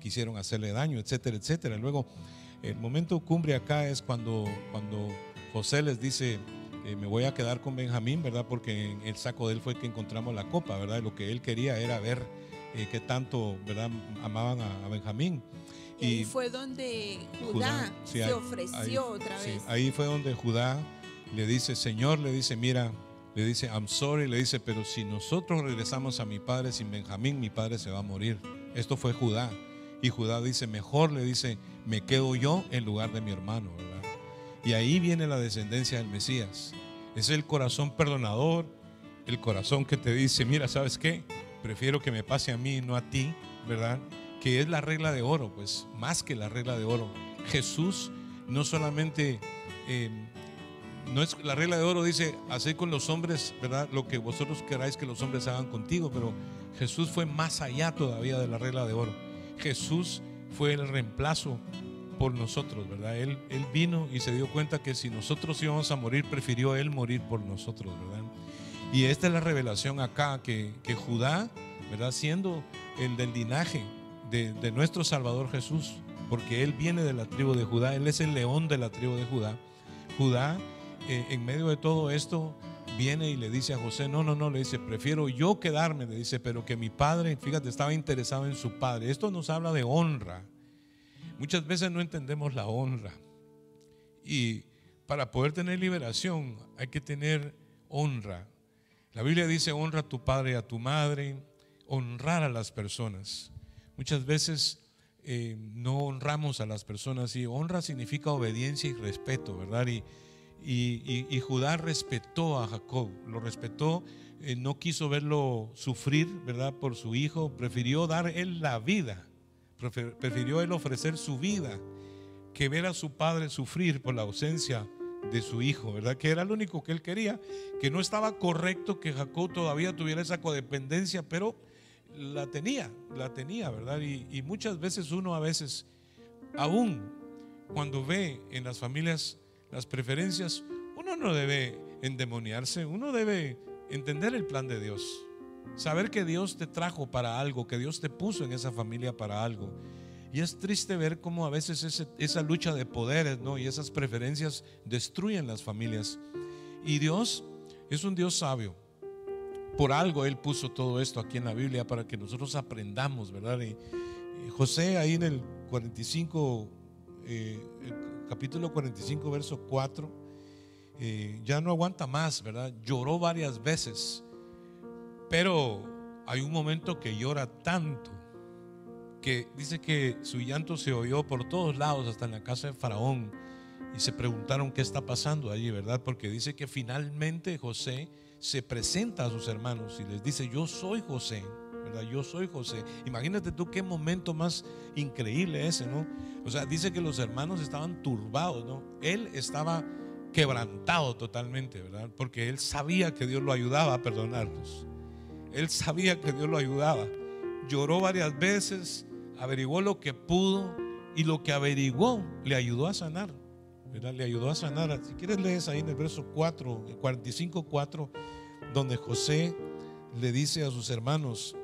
quisieron hacerle daño, etcétera, etcétera. Luego, el momento cumbre acá es cuando José les dice: me voy a quedar con Benjamín, ¿verdad?, porque en el saco de él fue que encontramos la copa, ¿verdad? Lo que él quería era ver qué tanto, ¿verdad?, amaban a Benjamín. Y ahí fue donde Judá sí, se ofreció otra vez. Sí, ahí fue donde Judá le dice: Señor, le dice, mira, le dice, I'm sorry, le dice, pero si nosotros regresamos a mi padre sin Benjamín, mi padre se va a morir. Esto fue Judá. Y Judá dice: mejor, le dice, me quedo yo en lugar de mi hermano, ¿verdad? Y ahí viene la descendencia del Mesías. Es el corazón perdonador, el corazón que te dice: mira, ¿sabes qué? Prefiero que me pase a mí y no a ti, ¿verdad? Que es la regla de oro, pues más que la regla de oro. Jesús no solamente, no es la regla de oro, dice: haced con los hombres, ¿verdad?, lo que vosotros queráis que los hombres hagan contigo. Pero Jesús fue más allá todavía de la regla de oro. Jesús fue el reemplazo por nosotros, ¿verdad? Él vino y se dio cuenta que si nosotros íbamos a morir, prefirió Él morir por nosotros, ¿verdad? Y esta es la revelación acá, que Judá, ¿verdad?, siendo el del linaje de nuestro Salvador Jesús, porque Él viene de la tribu de Judá, Él es el león de la tribu de Judá. Judá, en medio de todo esto, viene y le dice a José: no, le dice: prefiero yo quedarme, le dice, pero que mi padre, fíjate, estaba interesado en su padre. Esto nos habla de honra. Muchas veces no entendemos la honra, y para poder tener liberación hay que tener honra. La Biblia dice: honra a tu padre y a tu madre. Honrar a las personas. Muchas veces no honramos a las personas, y honra significa obediencia y respeto, ¿verdad? Y Judá respetó a Jacob, lo respetó, no quiso verlo sufrir, ¿verdad?, por su hijo. Prefirió dar él la vida, prefirió él ofrecer su vida que ver a su padre sufrir por la ausencia de su hijo, ¿verdad? Que era lo único que él quería, que no estaba correcto que Jacob todavía tuviera esa codependencia, pero la tenía, ¿verdad? Y muchas veces uno, aún cuando ve en las familias las preferencias, uno no debe endemoniarse, uno debe entender el plan de Dios, saber que Dios te trajo para algo, que Dios te puso en esa familia para algo. Y es triste ver cómo a veces esa lucha de poderes, ¿no?, y esas preferencias destruyen las familias. Y Dios es un Dios sabio, por algo Él puso todo esto aquí en la Biblia para que nosotros aprendamos, ¿verdad? Y José ahí en el 45, el capítulo 45, verso 4, ya no aguanta más, ¿verdad? Lloró varias veces, pero hay un momento que llora tanto que dice que su llanto se oyó por todos lados, hasta en la casa de Faraón, y se preguntaron qué está pasando allí, ¿verdad? Porque dice que finalmente José se presenta a sus hermanos y les dice: yo soy José, ¿verdad? Yo soy José. Imagínate tú qué momento más increíble ese, ¿no? O sea, dice que los hermanos estaban turbados, ¿no? Él estaba quebrantado totalmente, ¿verdad? Porque él sabía que Dios lo ayudaba a perdonarlos. Él sabía que Dios lo ayudaba. Lloró varias veces, averiguó lo que pudo, y lo que averiguó le ayudó a sanar, ¿verdad? Le ayudó a sanar. Si quieres lees ahí en el verso 4, 45:4, donde José le dice a sus hermanos: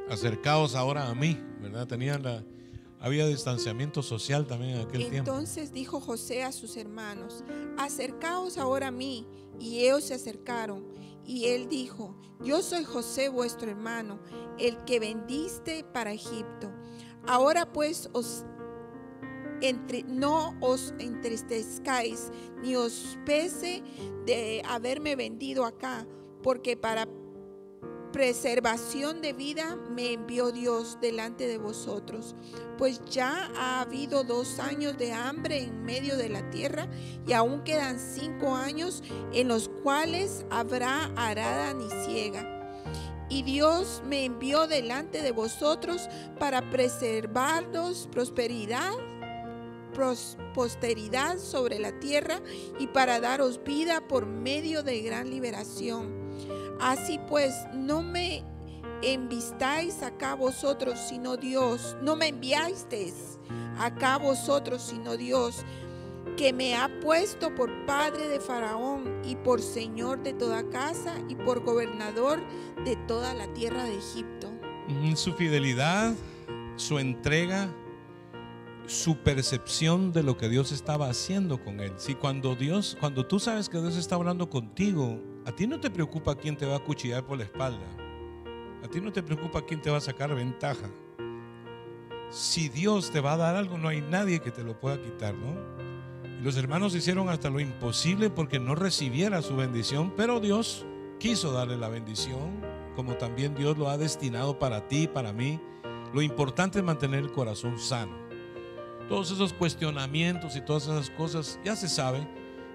acercaos ahora a mí, ¿verdad? Había distanciamiento social también en aquel tiempo. Entonces dijo José a sus hermanos: acercaos ahora a mí. Y ellos se acercaron. Y él dijo: yo soy José vuestro hermano, el que vendiste para Egipto. Ahora pues no os entristezcáis, ni os pese de haberme vendido acá, porque para preservación de vida me envió Dios delante de vosotros. Pues ya ha habido 2 años de hambre en medio de la tierra, y aún quedan 5 años en los cuales habrá arada ni siega. Y Dios me envió delante de vosotros para preservaros posteridad sobre la tierra, y para daros vida por medio de gran liberación. Así pues, no me enviáis acá vosotros, sino Dios. No me enviasteis acá vosotros, sino Dios, que me ha puesto por padre de Faraón, y por señor de toda casa, y por gobernador de toda la tierra de Egipto. Su fidelidad, su entrega, su percepción de lo que Dios estaba haciendo con él. Sí, cuando tú sabes que Dios está hablando contigo, a ti no te preocupa quién te va a acuchillar por la espalda. A ti no te preocupa quién te va a sacar ventaja. Si Dios te va a dar algo, no hay nadie que te lo pueda quitar, ¿no? Y los hermanos hicieron hasta lo imposible porque no recibiera su bendición, pero Dios quiso darle la bendición, como también Dios lo ha destinado para ti y para mí. Lo importante es mantener el corazón sano. Todos esos cuestionamientos y todas esas cosas, ya se sabe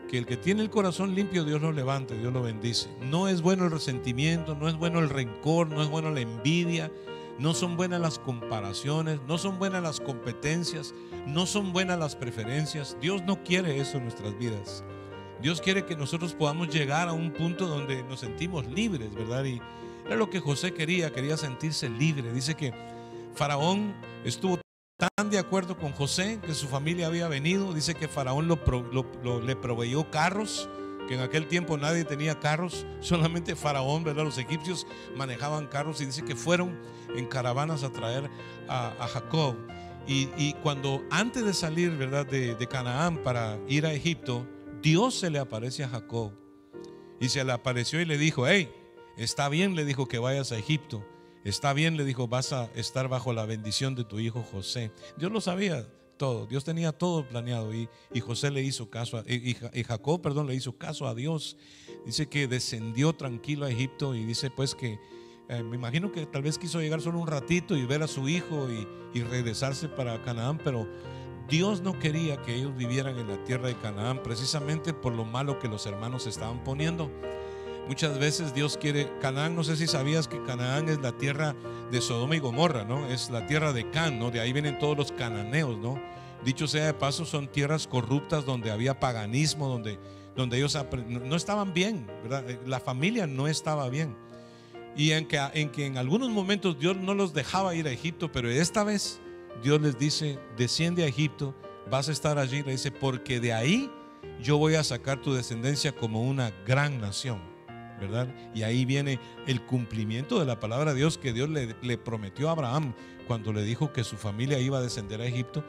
que el que tiene el corazón limpio, Dios lo levanta, Dios lo bendice. No es bueno el resentimiento, no es bueno el rencor, no es bueno la envidia, no son buenas las comparaciones, no son buenas las competencias, no son buenas las preferencias. Dios no quiere eso en nuestras vidas. Dios quiere que nosotros podamos llegar a un punto donde nos sentimos libres, ¿verdad? Y era lo que José quería sentirse libre. Dice que Faraón estuvo tan de acuerdo con José, que su familia había venido. Dice que Faraón le proveyó carros, que en aquel tiempo nadie tenía carros, solamente Faraón, ¿verdad? Los egipcios manejaban carros, y dice que fueron en caravanas a traer a Jacob. Y cuando antes de salir, ¿verdad?, de Canaán para ir a Egipto, Dios se le aparece a Jacob, y se le apareció y le dijo: hey, está bien, le dijo, que vayas a Egipto. Está bien, le dijo, vas a estar bajo la bendición de tu hijo José. Dios lo sabía todo, Dios tenía todo planeado, y José le hizo caso y Jacob, le hizo caso a Dios. Dice que descendió tranquilo a Egipto, y dice pues que me imagino que tal vez quiso llegar solo un ratito y ver a su hijo y regresarse para Canaán, pero Dios no quería que ellos vivieran en la tierra de Canaán, precisamente por lo malo que los hermanos estaban poniendo. Muchas veces Dios quiere Canaán. No sé si sabías que Canaán es la tierra de Sodoma y Gomorra, ¿no? Es la tierra de Can, ¿no? De ahí vienen todos los cananeos, ¿no? Dicho sea de paso, son tierras corruptas donde había paganismo, donde ellos no estaban bien, ¿verdad? La familia no estaba bien. Y en que en algunos momentos Dios no los dejaba ir a Egipto, pero esta vez Dios les dice: desciende a Egipto, vas a estar allí. Le dice: porque de ahí yo voy a sacar tu descendencia como una gran nación, ¿verdad? Y ahí viene el cumplimiento de la palabra de Dios que Dios le prometió a Abraham cuando le dijo que su familia iba a descender a Egipto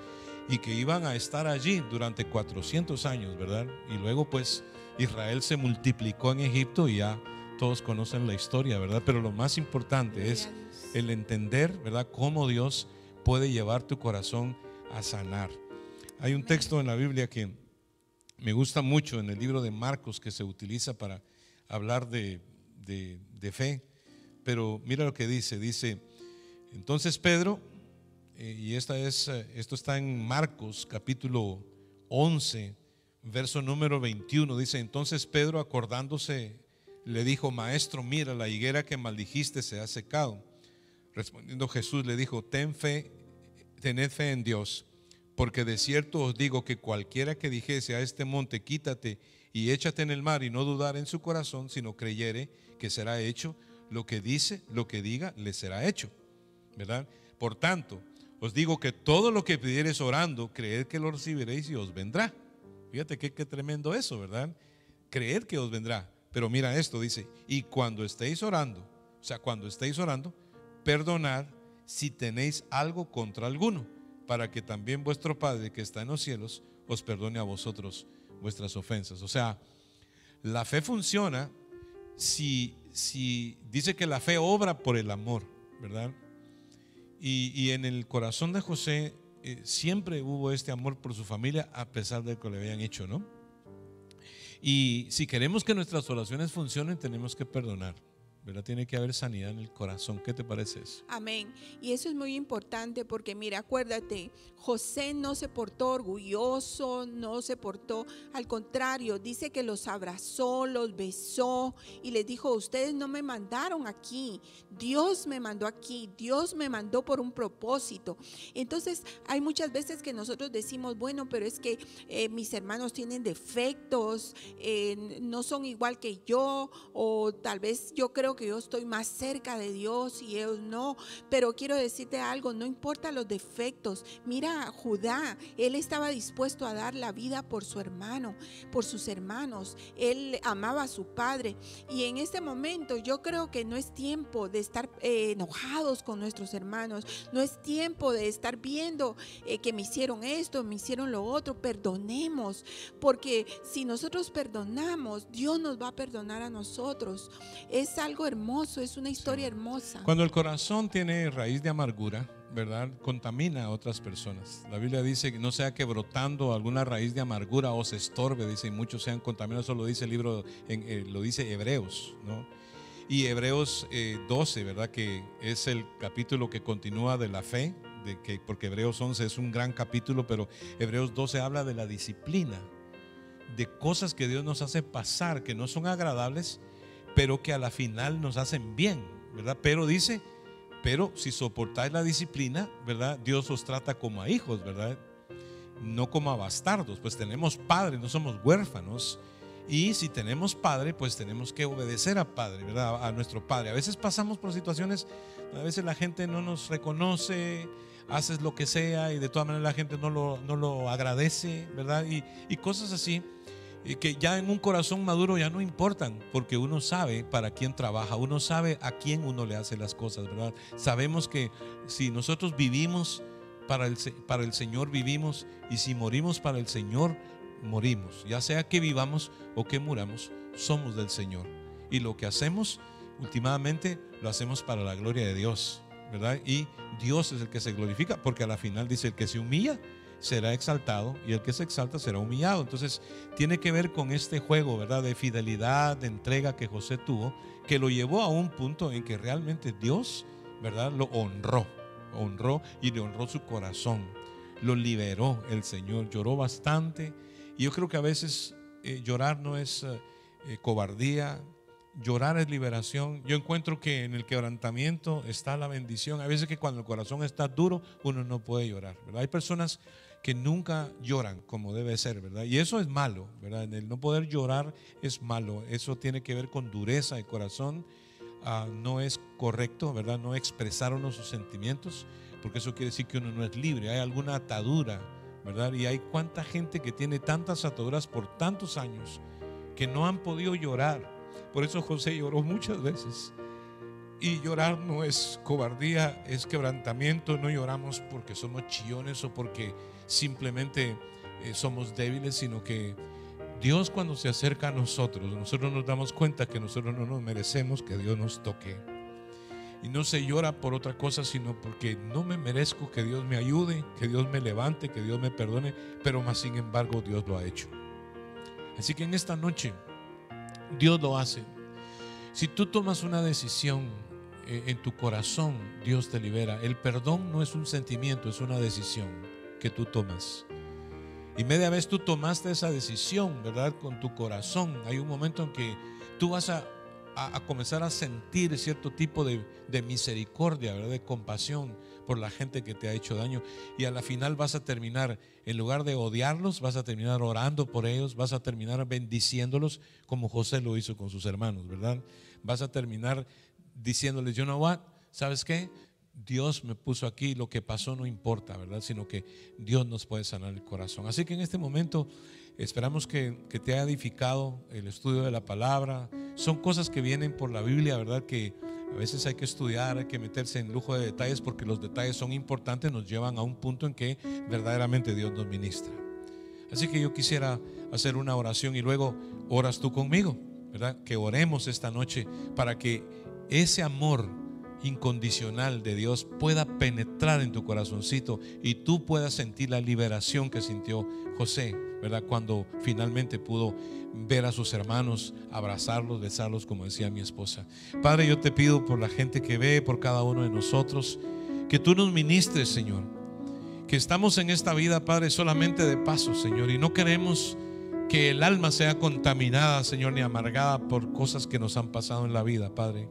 y que iban a estar allí durante 400 años, ¿verdad? Y luego pues Israel se multiplicó en Egipto, y ya todos conocen la historia, ¿verdad? Pero lo más importante es el entender, ¿verdad?, cómo Dios puede llevar tu corazón a sanar. Hay un texto en la Biblia que me gusta mucho en el libro de Marcos, que se utiliza para hablar de fe, pero mira lo que dice, entonces Pedro, y esto está en Marcos capítulo 11, verso número 21, dice, entonces Pedro, acordándose, le dijo, maestro, mira, la higuera que maldijiste se ha secado. Respondiendo Jesús le dijo, tened fe en Dios, porque de cierto os digo que cualquiera que dijese a este monte, quítate y échate en el mar, y no dudar en su corazón, sino creyere que será hecho lo que diga, le será hecho, ¿verdad? Por tanto, os digo que todo lo que pidiereis orando, creed que lo recibiréis y os vendrá. Fíjate qué tremendo eso, ¿verdad? Creed que os vendrá. Pero mira esto, dice, y cuando estéis orando, perdonad si tenéis algo contra alguno, para que también vuestro Padre que está en los cielos os perdone a vosotros vuestras ofensas. O sea, la fe funciona si dice que la fe obra por el amor, ¿verdad? Y en el corazón de José siempre hubo este amor por su familia, a pesar de que le habían hecho, ¿no? Y si queremos que nuestras oraciones funcionen, tenemos que perdonar, ¿verdad? Tiene que haber sanidad en el corazón. ¿Qué te parece eso? Amén. Y eso es muy importante porque mira, acuérdate, José no se portó orgulloso, no se portó, al contrario, dice que los abrazó, los besó y les dijo, ustedes no me mandaron aquí, Dios me mandó aquí, Dios me mandó por un propósito. Entonces hay muchas veces que nosotros decimos, bueno, pero es que mis hermanos tienen defectos, no son igual que yo, o tal vez yo creo que yo estoy más cerca de Dios y ellos no, pero quiero decirte algo, no importa los defectos. Mira a Judá, él estaba dispuesto a dar la vida por su hermano, por sus hermanos, él amaba a su padre, y en este momento yo creo que no es tiempo de estar enojados con nuestros hermanos, no es tiempo de estar viendo que me hicieron esto, me hicieron lo otro. Perdonemos, porque si nosotros perdonamos, Dios nos va a perdonar a nosotros. Es algo hermoso, es una historia hermosa. Cuando el corazón tiene raíz de amargura, ¿verdad?, contamina a otras personas. La Biblia dice que no sea que brotando alguna raíz de amargura os estorbe, dice, y muchos sean contaminados. Eso lo dice el libro, lo dice Hebreos, ¿no? Y Hebreos 12, ¿verdad?, que es el capítulo que continúa de la fe, porque Hebreos 11 es un gran capítulo, pero Hebreos 12 habla de la disciplina, de cosas que Dios nos hace pasar, que no son agradables, pero que a la final nos hacen bien, ¿verdad? Pero dice, pero si soportáis la disciplina, ¿verdad?, Dios os trata como a hijos, ¿verdad?, no como a bastardos. Pues tenemos padre, no somos huérfanos, y si tenemos padre, pues tenemos que obedecer a padre, ¿verdad?, a nuestro padre. A veces pasamos por situaciones, a veces la gente no nos reconoce, haces lo que sea y de todas maneras la gente no lo agradece, ¿verdad? Y cosas así, que ya en un corazón maduro ya no importan, porque uno sabe para quién trabaja, uno sabe a quién uno le hace las cosas, ¿verdad? Sabemos que si nosotros vivimos para el Señor, vivimos, y si morimos para el Señor, morimos. Ya sea que vivamos o que muramos, somos del Señor, y lo que hacemos últimamente lo hacemos para la gloria de Dios, ¿verdad? Y Dios es el que se glorifica, porque a la final dice, el que se humilla será exaltado, y el que se exalta será humillado. Entonces tiene que ver con este juego, ¿verdad?, de fidelidad, de entrega que José tuvo, que lo llevó a un punto en que realmente Dios, ¿verdad?, lo honró y le honró su corazón, lo liberó el Señor. Lloró bastante, y yo creo que a veces llorar no es cobardía, llorar es liberación. Yo encuentro que en el quebrantamiento está la bendición. A veces que cuando el corazón está duro, uno no puede llorar, ¿verdad? Hay personas que nunca lloran como debe ser, ¿verdad? Y eso es malo, ¿verdad? El no poder llorar es malo. Eso tiene que ver con dureza de corazón. No es correcto, ¿verdad?, no expresar uno sus sentimientos, porque eso quiere decir que uno no es libre. Hay alguna atadura, ¿verdad? Y hay cuánta gente que tiene tantas ataduras por tantos años que no han podido llorar. Por eso José lloró muchas veces. Y llorar no es cobardía, es quebrantamiento. No lloramos porque somos chillones o porque simplemente somos débiles, sino que Dios, cuando se acerca a nosotros nos damos cuenta que nosotros no nos merecemos que Dios nos toque. Y no se llora por otra cosa, sino porque no me merezco que Dios me ayude, que Dios me levante, que Dios me perdone, pero más sin embargo Dios lo ha hecho. Así que en esta noche Dios lo hace. Si tú tomas una decisión en tu corazón, Dios te libera. El perdón no es un sentimiento, es una decisión que tú tomas. Y media vez tú tomaste esa decisión, ¿verdad? Con tu corazón, hay un momento en que tú vas a comenzar a sentir cierto tipo de misericordia, ¿verdad? De compasión por la gente que te ha hecho daño. Y a la final vas a terminar, en lugar de odiarlos, vas a terminar orando por ellos, vas a terminar bendiciéndolos como José lo hizo con sus hermanos, ¿verdad? Vas a terminar diciéndoles, you know what, ¿sabes qué? Dios me puso aquí, lo que pasó no importa, ¿verdad? Sino que Dios nos puede sanar el corazón. Así que en este momento esperamos que te haya edificado el estudio de la palabra. Son cosas que vienen por la Biblia, ¿verdad? Que a veces hay que estudiar, hay que meterse en lujo de detalles, porque los detalles son importantes, nos llevan a un punto en que verdaderamente Dios nos ministra. Así que yo quisiera hacer una oración y luego oras tú conmigo, ¿verdad? Que oremos esta noche para que ese amor incondicional de Dios pueda penetrar en tu corazoncito y tú puedas sentir la liberación que sintió José, ¿verdad? Cuando finalmente pudo ver a sus hermanos, abrazarlos, besarlos, como decía mi esposa. Padre, yo te pido por la gente que ve, por cada uno de nosotros, que tú nos ministres, Señor, que estamos en esta vida, Padre, solamente de paso, Señor, y no queremos que el alma sea contaminada, Señor, ni amargada por cosas que nos han pasado en la vida, Padre.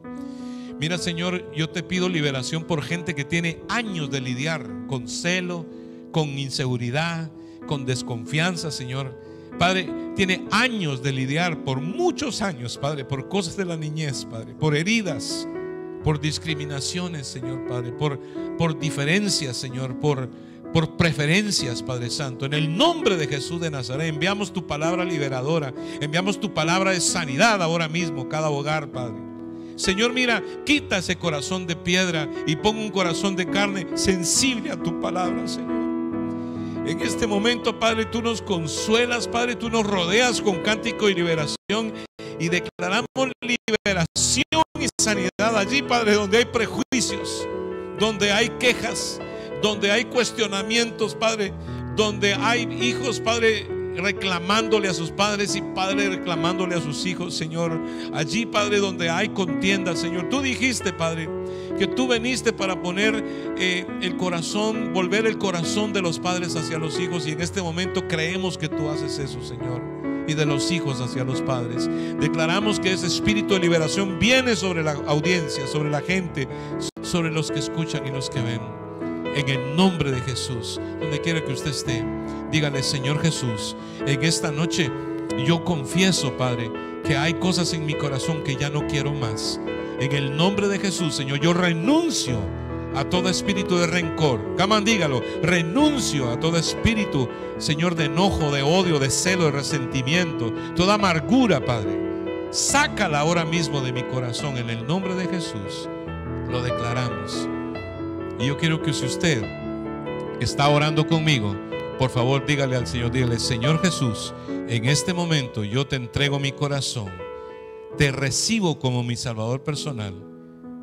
Mira, Señor, yo te pido liberación por gente que tiene años de lidiar con celo, con inseguridad, con desconfianza, Señor. Padre, tiene años de lidiar, por muchos años, Padre, por cosas de la niñez, Padre, por heridas, por discriminaciones, Señor, Padre, por diferencias, Señor, por preferencias, Padre Santo. En el nombre de Jesús de Nazaret enviamos tu palabra liberadora, enviamos tu palabra de sanidad ahora mismo, cada hogar, Padre. Señor, mira, quita ese corazón de piedra y pon un corazón de carne sensible a tu palabra, Señor. En este momento, Padre, tú nos consuelas, Padre, tú nos rodeas con cántico y liberación, y declaramos liberación y sanidad allí, Padre, donde hay prejuicios, donde hay quejas, donde hay cuestionamientos, Padre, donde hay hijos, Padre, reclamándole a sus padres y padres reclamándole a sus hijos, Señor. Allí, Padre, donde hay contienda, Señor, tú dijiste, Padre, que tú veniste para poner el corazón, volver el corazón de los padres hacia los hijos, y en este momento creemos que tú haces eso, Señor, y de los hijos hacia los padres. Declaramos que ese espíritu de liberación viene sobre la audiencia, sobre la gente, sobre los que escuchan y los que ven. En el nombre de Jesús, donde quiera que usted esté, dígale: Señor Jesús, en esta noche yo confieso, Padre, que hay cosas en mi corazón que ya no quiero más. En el nombre de Jesús, Señor, yo renuncio a todo espíritu de rencor. Come on, dígalo: renuncio a todo espíritu, Señor, de enojo, de odio, de celo, de resentimiento, toda amargura, Padre. Sácala ahora mismo de mi corazón. En el nombre de Jesús lo declaramos. Y yo quiero que si usted está orando conmigo, por favor dígale al Señor, dígale: Señor Jesús, en este momento yo te entrego mi corazón, te recibo como mi Salvador personal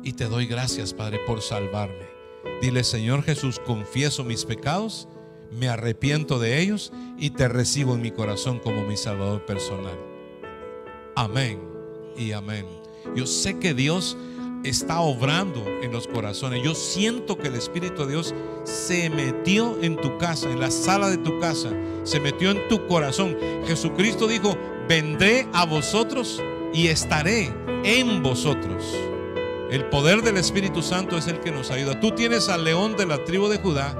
y te doy gracias, Padre, por salvarme. Dile: Señor Jesús, confieso mis pecados, me arrepiento de ellos y te recibo en mi corazón como mi Salvador personal. Amén y amén. Yo sé que Dios está obrando en los corazones. Yo siento que el Espíritu de Dios se metió en tu casa, en la sala de tu casa, se metió en tu corazón. Jesucristo dijo: vendré a vosotros y estaré en vosotros. El poder del Espíritu Santo es el que nos ayuda. Tú tienes al león de la tribu de Judá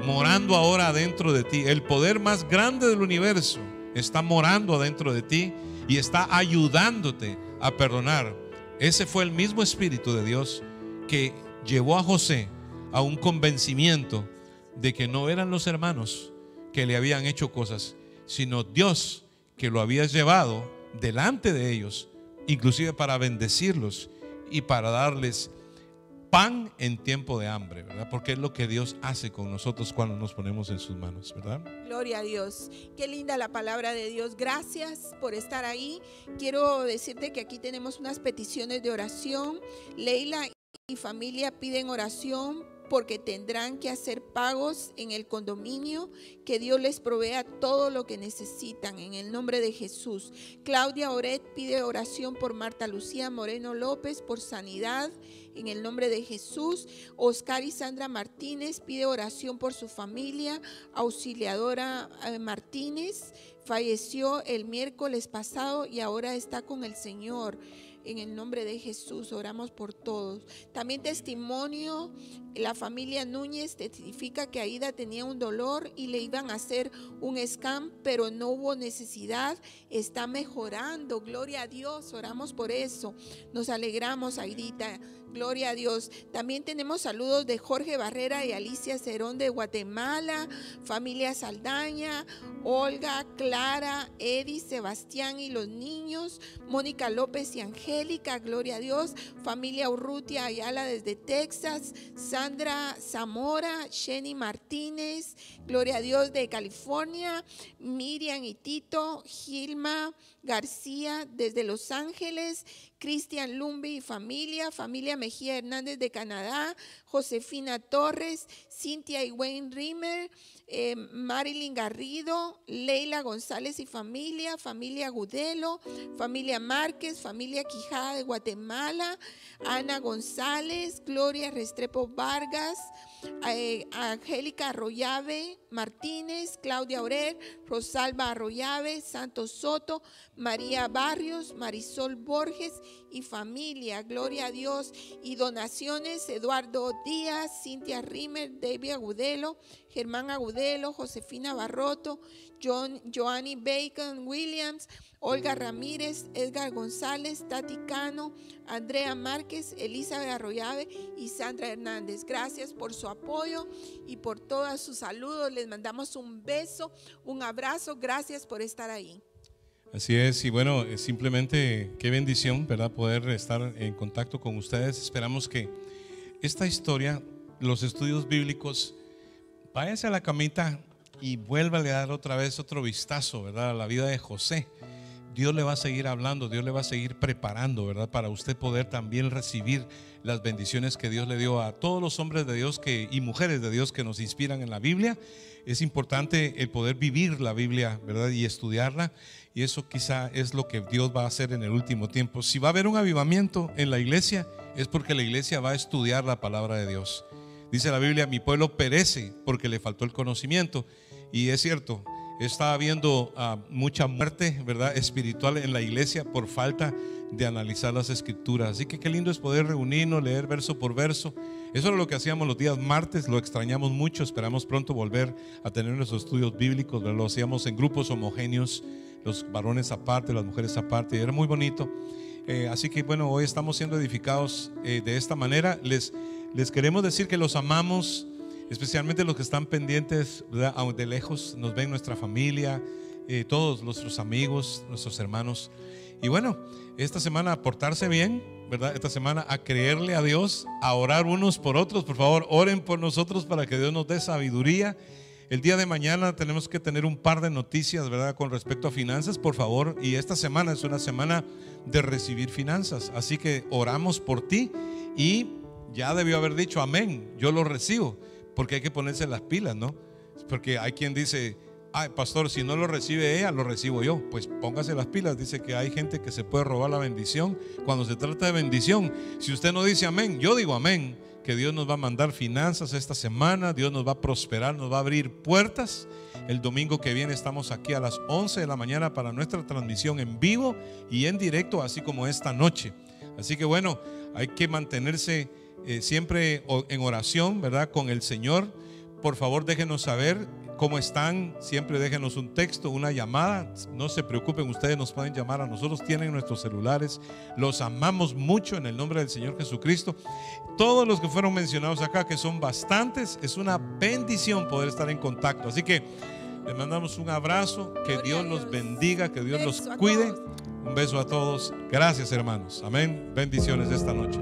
morando ahora adentro de ti. El poder más grande del universo está morando adentro de ti y está ayudándote a perdonar. Ese fue el mismo Espíritu de Dios que llevó a José a un convencimiento de que no eran los hermanos que le habían hecho cosas, sino Dios que lo había llevado delante de ellos, inclusive para bendecirlos y para darles pan en tiempo de hambre, ¿verdad? Porque es lo que Dios hace con nosotros cuando nos ponemos en sus manos, ¿verdad? Gloria a Dios. Qué linda la palabra de Dios. Gracias por estar ahí. Quiero decirte que aquí tenemos unas peticiones de oración. Leila y familia piden oración porque tendrán que hacer pagos en el condominio. Que Dios les provea todo lo que necesitan en el nombre de Jesús. Claudia Oret pide oración por Marta Lucía Moreno López por sanidad en el nombre de Jesús. Oscar y Sandra Martínez pide oración por su familia. Auxiliadora Martínez falleció el miércoles pasado y ahora está con el Señor. En el nombre de Jesús oramos por todos. También testimonio, la familia Núñez testifica que Aida tenía un dolor y le iban a hacer un scan, pero no hubo necesidad, está mejorando, gloria a Dios, oramos por eso, nos alegramos, Aidita. Gloria a Dios. También tenemos saludos de Jorge Barrera y Alicia Cerón de Guatemala, familia Saldaña, Olga, Clara, Eddie, Sebastián y los niños, Mónica López y Angélica, gloria a Dios, familia Urrutia Ayala desde Texas, Sandra Zamora, Jenny Martínez, gloria a Dios de California, Miriam y Tito, Gilma García desde Los Ángeles, Cristian Lumbi y familia Mejía Hernández de Canadá, Josefina Torres, Cintia y Wayne Rimmer, Marilyn Garrido, Leila González y familia Gudelo, familia Márquez, familia Quijada de Guatemala, Ana González, Gloria Restrepo Vargas, Angélica Arroyave Martínez, Claudia Orer, Rosalba Arroyave, Santos Soto, María Barrios, Marisol Borges y familia, gloria a Dios. Y donaciones, Eduardo Díaz, Cintia Rimmer, David Agudelo, Germán Agudelo, Josefina Barroto, Joanny Bacon Williams, Olga Ramírez, Edgar González, Tati Cano, Andrea Márquez, Elizabeth Arroyave y Sandra Hernández. Gracias por su apoyo y por todos sus saludos. Les mandamos un beso, un abrazo. Gracias por estar ahí. Así es, y bueno, simplemente qué bendición, ¿verdad? Poder estar en contacto con ustedes. Esperamos que esta historia, los estudios bíblicos, váyase a la camita y vuélvale a dar otra vez otro vistazo, ¿verdad? A la vida de José. Dios le va a seguir hablando, Dios le va a seguir preparando, ¿verdad? Para usted poder también recibir las bendiciones que Dios le dio a todos los hombres de Dios y mujeres de Dios que nos inspiran en la Biblia. Es importante el poder vivir la Biblia, ¿verdad? Y estudiarla. Y eso quizá es lo que Dios va a hacer en el último tiempo. Si va a haber un avivamiento en la iglesia, es porque la iglesia va a estudiar la palabra de Dios. Dice la Biblia, mi pueblo perece porque le faltó el conocimiento. Y es cierto, está habiendo mucha muerte, ¿verdad?, espiritual en la iglesia por falta de analizar las escrituras. Así que qué lindo es poder reunirnos, leer verso por verso. Eso era lo que hacíamos los días martes, lo extrañamos mucho. Esperamos pronto volver a tener nuestros estudios bíblicos, ¿verdad? Lo hacíamos en grupos homogéneos, los varones aparte, las mujeres aparte, y era muy bonito. Así que bueno, hoy estamos siendo edificados de esta manera. Les queremos decir que los amamos, especialmente los que están pendientes, ¿verdad? De lejos, nos ven nuestra familia, todos nuestros amigos, nuestros hermanos. Y bueno, esta semana a portarse bien, ¿verdad? Esta semana a creerle a Dios, a orar unos por otros. Por favor, oren por nosotros para que Dios nos dé sabiduría. El día de mañana tenemos que tener un par de noticias, ¿verdad?, con respecto a finanzas, por favor. Y esta semana es una semana de recibir finanzas. Así que oramos por ti. Y ya debió haber dicho amén, yo lo recibo. Porque hay que ponerse las pilas, ¿no? Porque hay quien dice, ay, pastor, si no lo recibe ella, lo recibo yo. Pues póngase las pilas. Dice que hay gente que se puede robar la bendición. Cuando se trata de bendición, si usted no dice amén, yo digo amén, que Dios nos va a mandar finanzas esta semana. Dios nos va a prosperar, nos va a abrir puertas. El domingo que viene estamos aquí a las 11 de la mañana para nuestra transmisión en vivo y en directo, así como esta noche. Así que bueno, hay que mantenerse siempre en oración, ¿verdad?, con el Señor. Por favor, déjenos saber cómo están. Siempre déjenos un texto, una llamada. No se preocupen, ustedes nos pueden llamar a nosotros, tienen nuestros celulares. Los amamos mucho en el nombre del Señor Jesucristo. Todos los que fueron mencionados acá, que son bastantes, es una bendición poder estar en contacto. Así que les mandamos un abrazo, que Dios los bendiga, que Dios los cuide. Un beso a todos. Gracias, hermanos. Amén. Bendiciones esta noche.